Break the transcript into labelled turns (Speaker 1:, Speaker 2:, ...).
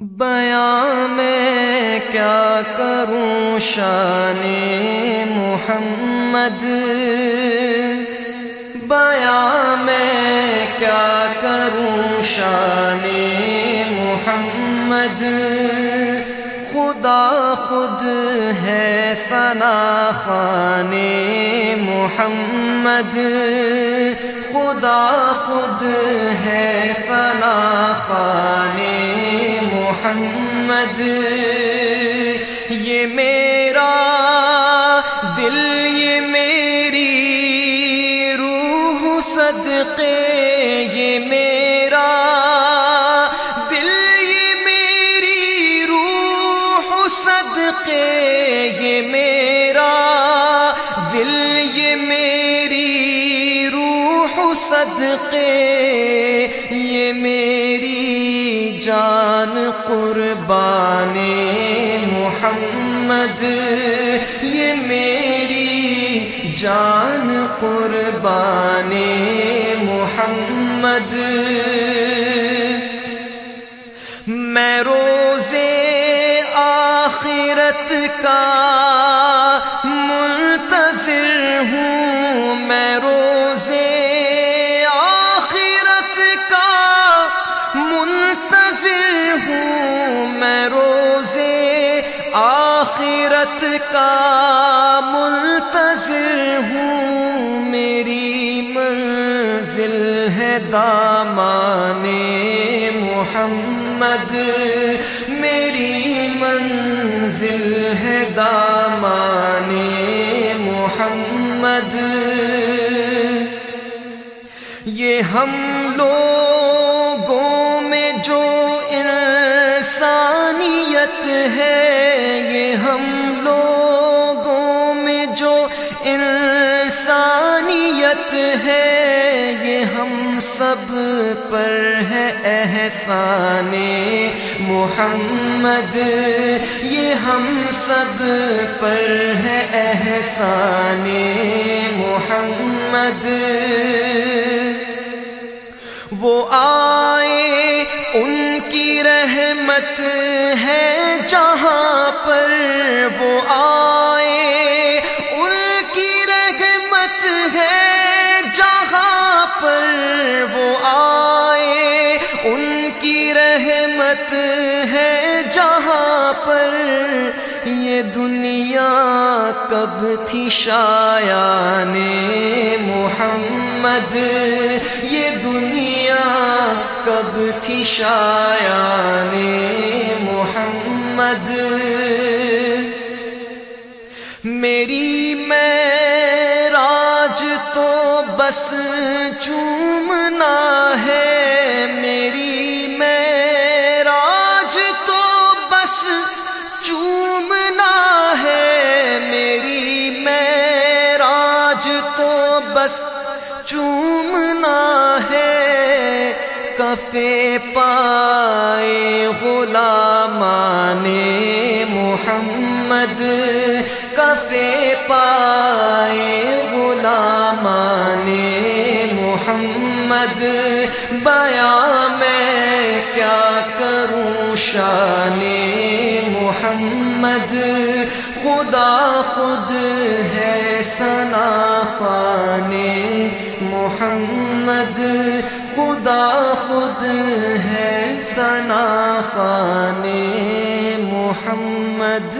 Speaker 1: بیاں میں کیا کروں شان محمد، بیاں میں کیا کروں شان محمد، خدا خود ہے ثنا خوان محمد، خدا خود ہے ثنا خوان محمد، یہ میرا دل یہ میری روح صدقے، یہ میرا دل یہ میری روح صدقے، یہ میرا دل یہ میری روح صدقے، یہ میری جان قربان محمد، یہ میری جان قربان محمد، میں روزے آخرت کا منتظر ہوں، میں روزے آخرت کا منتظر ہوں، میں روزے آخرت کا منتظر ہوں، میری منزل ہے دامان محمد، میری منزل ہے دامان محمد، یہ ہم لوگوں میں جو انسانیت ہے، یہ ہم لوگوں میں جو انسانیت ہے، یہ ہم سب پر ہے احسان محمد، یہ ہم سب پر ہے احسان محمد، وہ آئے ان کی رحمت ہے جہاں پر، وہ آئے ان کی رحمت ہے جہاں پر، وہ آئے ان کی رحمت ہے جہاں پر، یہ دنیا کب تھی شایان محمد، یہ دنیا کب تھی شایان محمد، میری معراج تو بس چومنا ہے، میری معراج تو بس چومنا ہے، میری معراج تو بس چومنا ہے، کفے پائے غلامان محمد، کفے پائے غلامان محمد، بیاں میں کیا کروں شان محمد، خدا خود ہے ثنا خوان محمد، خدا خود ہے ثنا خوان محمد۔